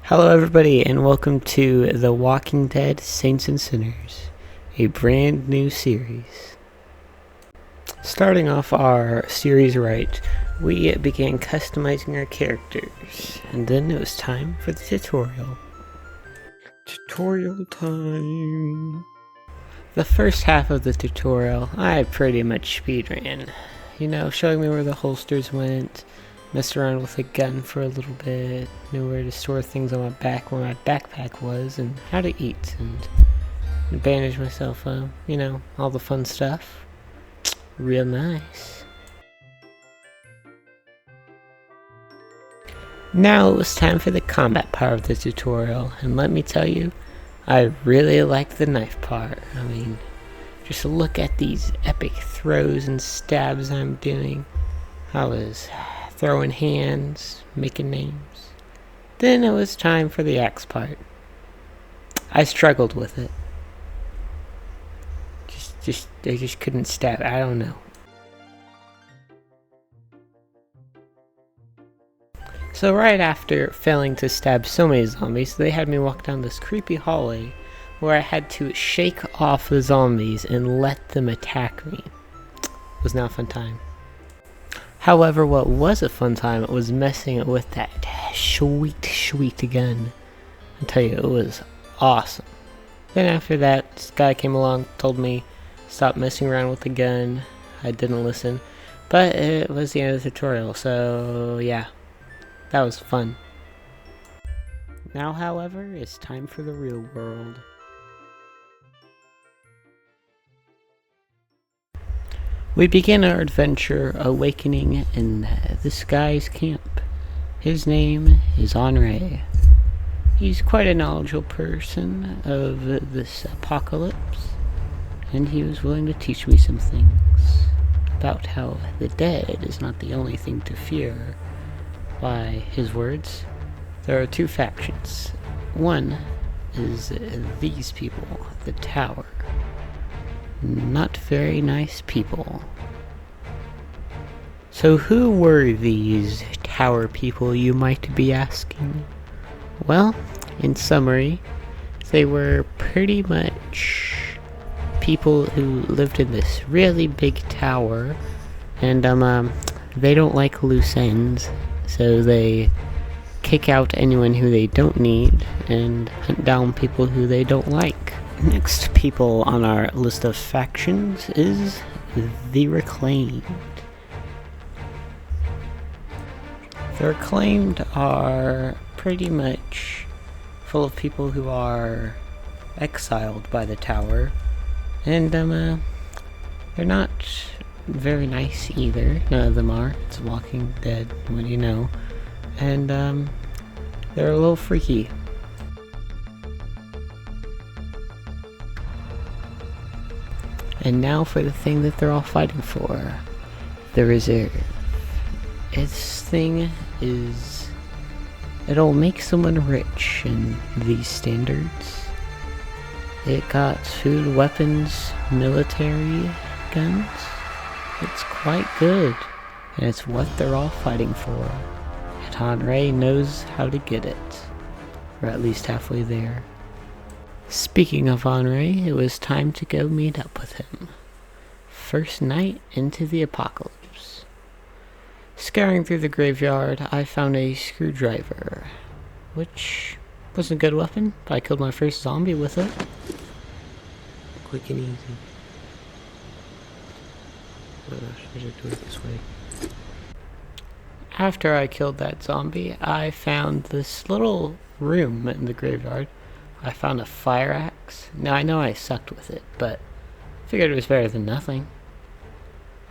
Hello everybody and welcome to The Walking Dead Saints and Sinners, a brand new series. Starting off our series right, we began customizing our characters, and then it was time for the tutorial. Tutorial time! The first half of the tutorial, I pretty much speedran. You know, showing me where the holsters went, messed around with a gun for a little bit, knew where to store things on my back, where my backpack was, and how to eat, and bandage myself up, you know, all the fun stuff. Real nice. Now it was time for the combat part of the tutorial, and let me tell you, I really like the knife part. I mean, just look at these epic throws and stabs I'm doing. I was throwing hands, making names. Then it was time for the axe part. I struggled with it. I just couldn't stab. I don't know. So right after failing to stab so many zombies, they had me walk down this creepy hallway where I had to shake off the zombies and let them attack me. It was not a fun time. However, what was a fun time was messing with that sweet gun. I tell you, it was awesome. Then after that, this guy came along, told me stop messing around with the gun. I didn't listen, but it was the end of the tutorial, so yeah, that was fun. Now, however, it's time for the real world. We begin our adventure awakening in this guy's camp. His name is Henri. He's quite a knowledgeable person of this apocalypse, and he was willing to teach me some things about how the dead is not the only thing to fear. By his words, there are two factions. One is these people, the tower. Not very nice people. So who were these tower people, you might be asking? Well, in summary, they were pretty much people who lived in this really big tower, and they don't like loose ends, so they kick out anyone who they don't need and hunt down people who they don't like. Next people on our list of factions is the Reclaimed. The Reclaimed are pretty much full of people who are exiled by the tower, and they're not very nice either. None of them are. It's Walking Dead, what do you know? And they're a little freaky. And now for the thing that they're all fighting for. The Reserve. This thing is... it'll make someone rich in these standards. It got food, weapons, military guns. It's quite good. And it's what they're all fighting for. And Henri knows how to get it. Or at least halfway there. Speaking of Henri, it was time to go meet up with him. First night into the apocalypse. Scouring through the graveyard, I found a screwdriver, which was a good weapon, but I killed my first zombie with it. Quick and easy. Oh gosh, I should do it this way. After I killed that zombie, I found this little room in the graveyard. I found a fire axe. Now I know I sucked with it, but figured it was better than nothing.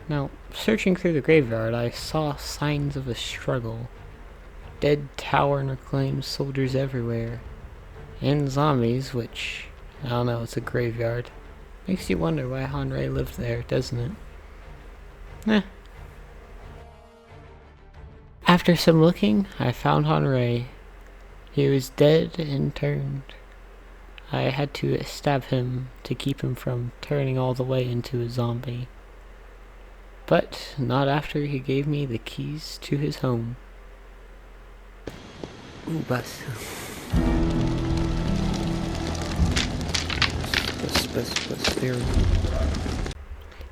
Now, searching through the graveyard, I saw signs of a struggle. Dead tower and Reclaimed soldiers everywhere. And zombies, which, I don't know, it's a graveyard. Makes you wonder why Henri lived there, doesn't it? Eh. After some looking, I found Henri. He was dead and turned. I had to stab him to keep him from turning all the way into a zombie. But not after he gave me the keys to his home. Ooh, bus.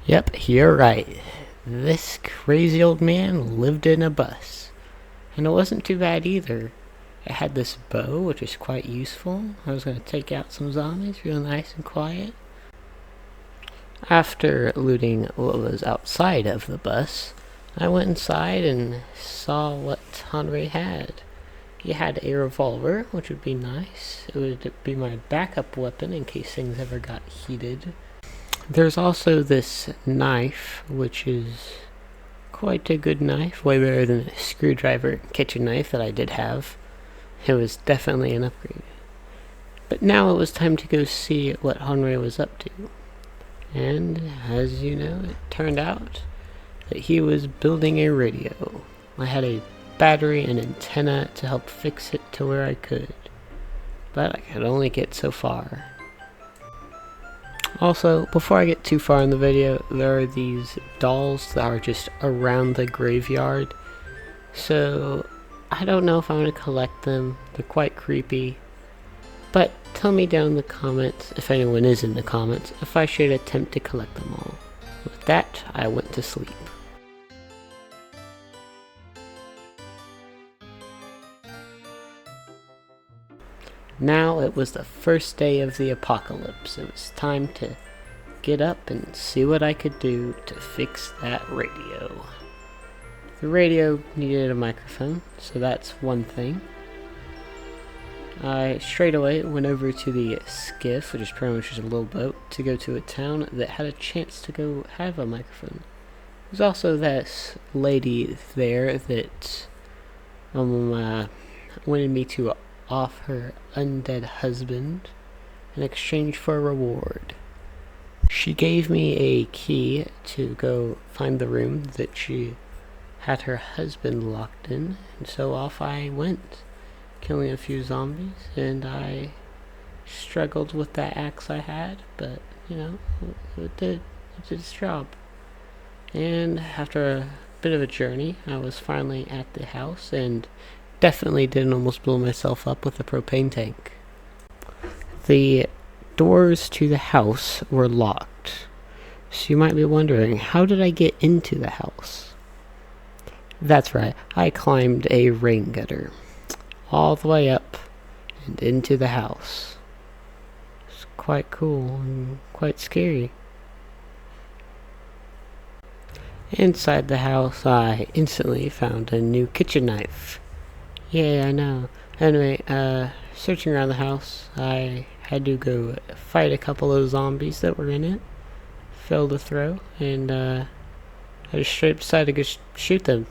Yep, you're right. This crazy old man lived in a bus. And it wasn't too bad either. It had this bow, which is quite useful. I was going to take out some zombies real nice and quiet. After looting what was outside of the bus, I went inside and saw what Henry had. He had a revolver, which would be nice. It would be my backup weapon in case things ever got heated. There's also this knife, which is quite a good knife, way better than the screwdriver kitchen knife that I did have. It was definitely an upgrade. But now it was time to go see what Henry was up to. And as you know, it turned out that he was building a radio. I had a battery and antenna to help fix it to where I could. But I could only get so far. Also, before I get too far in the video, there are these dolls that are just around the graveyard. So, I don't know if I'm going to collect them. They're quite creepy. But tell me down in the comments, if anyone is in the comments, if I should attempt to collect them all. With that, I went to sleep. Now it was the first day of the apocalypse. It was time to get up and see what I could do to fix that radio. The radio needed a microphone, so that's one thing. I straight away went over to the skiff, which is pretty much just a little boat, to go to a town that had a chance to go have a microphone. There's also this lady there that wanted me to off her undead husband in exchange for a reward. She gave me a key to go find the room that she had her husband locked in, and so off I went, killing a few zombies, and I struggled with that axe I had, but you know, it did its job. And after a bit of a journey, I was finally at the house and definitely didn't almost blow myself up with a propane tank. The doors to the house were locked. So you might be wondering, how did I get into the house? That's right, I climbed a rain gutter all the way up and into the house. It's quite cool and quite scary. Inside the house, I instantly found a new kitchen knife. Yeah, I know. Anyway, searching around the house, I had to go fight a couple of zombies that were in it. Failed to throw, and I just straight decided to go shoot them.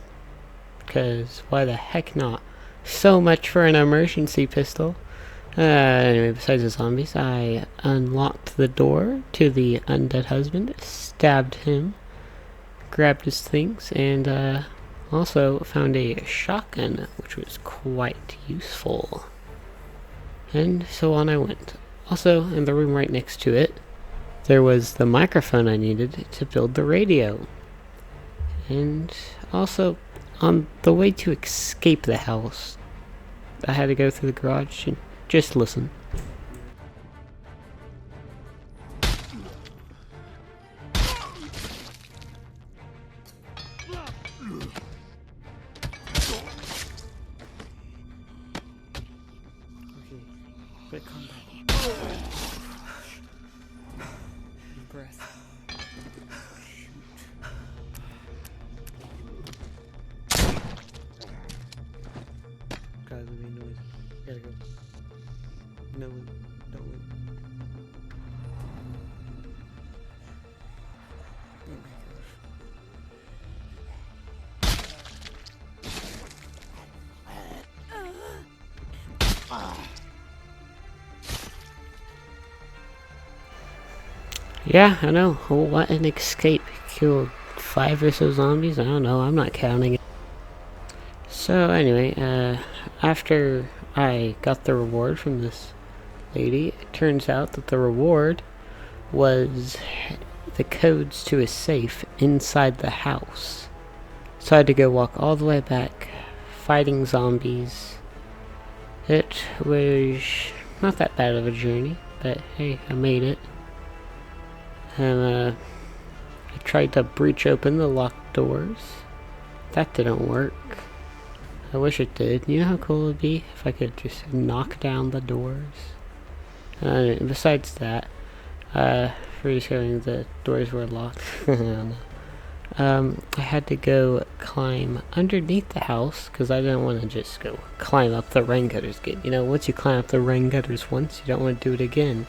Because why the heck not? So much for an emergency pistol. Anyway, besides the zombies, I unlocked the door to the undead husband, stabbed him, grabbed his things, and also found a shotgun, which was quite useful. And so on I went. Also, in the room right next to it, there was the microphone I needed to build the radio. And also, on the way to escape the house, I had to go through the garage and just listen. Quick combat. Deep breath. Guys, we made noise. Gotta go. No one. Don't win. Yeah, I know. Oh, what an escape. Killed 5 or so zombies? I don't know. I'm not counting it. So, anyway, after I got the reward from this lady, it turns out that the reward was the codes to a safe inside the house. So I had to go walk all the way back, fighting zombies. It was not that bad of a journey, but hey, I made it. And I tried to breach open the locked doors. That didn't work. I wish it did. You know how cool it would be if I could just knock down the doors? Besides that, for showing the doors were locked. I had to go climb underneath the house because I didn't want to just go climb up the rain gutters again. You know, once you climb up the rain gutters once, you don't want to do it again.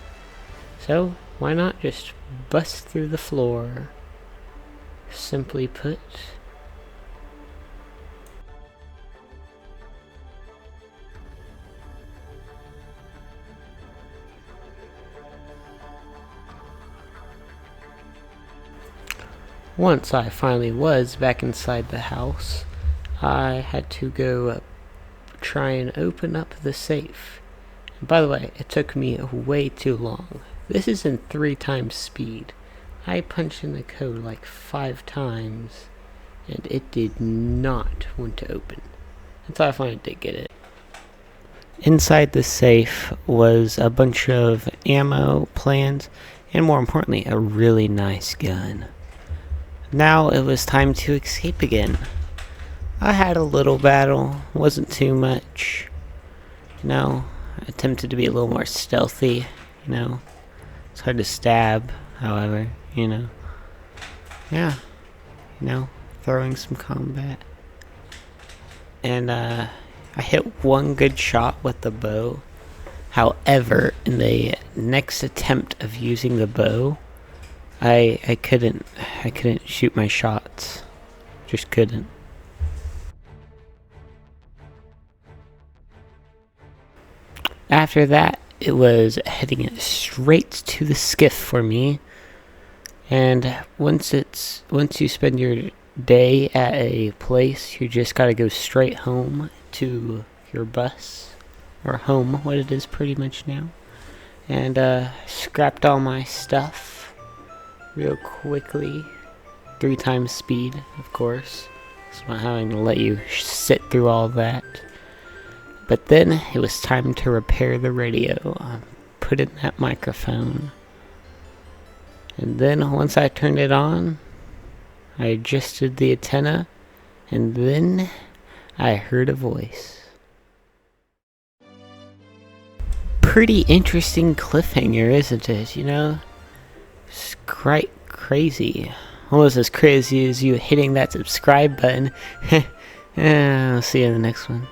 So, why not just bust through the floor? Simply put. Once I finally was back inside the house, I had to go try and open up the safe. And by the way, it took me way too long. This is in 3 times speed. I punched in the code like 5 times, and it did not want to open. Until I finally did get it. Inside the safe was a bunch of ammo, plans, and more importantly, a really nice gun. Now it was time to escape again. I had a little battle, wasn't too much. You know, I attempted to be a little more stealthy, you know. It's hard to stab, however, you know. Yeah, you know, throwing some combat. And I hit one good shot with the bow. However, in the next attempt of using the bow, I couldn't shoot my shots. Just couldn't. After that, it was heading straight to the skiff for me. And once you spend your day at a place, you just gotta go straight home to your bus, or home, what it is pretty much now. And scrapped all my stuff real quickly, 3 times speed, of course. So I'm not having to let you sit through all that. But then it was time to repair the radio. Put in that microphone. And then once I turned it on, I adjusted the antenna, and then I heard a voice. Pretty interesting cliffhanger, isn't it? You know? It's quite crazy. Almost as crazy as you hitting that subscribe button. I'll see you in the next one.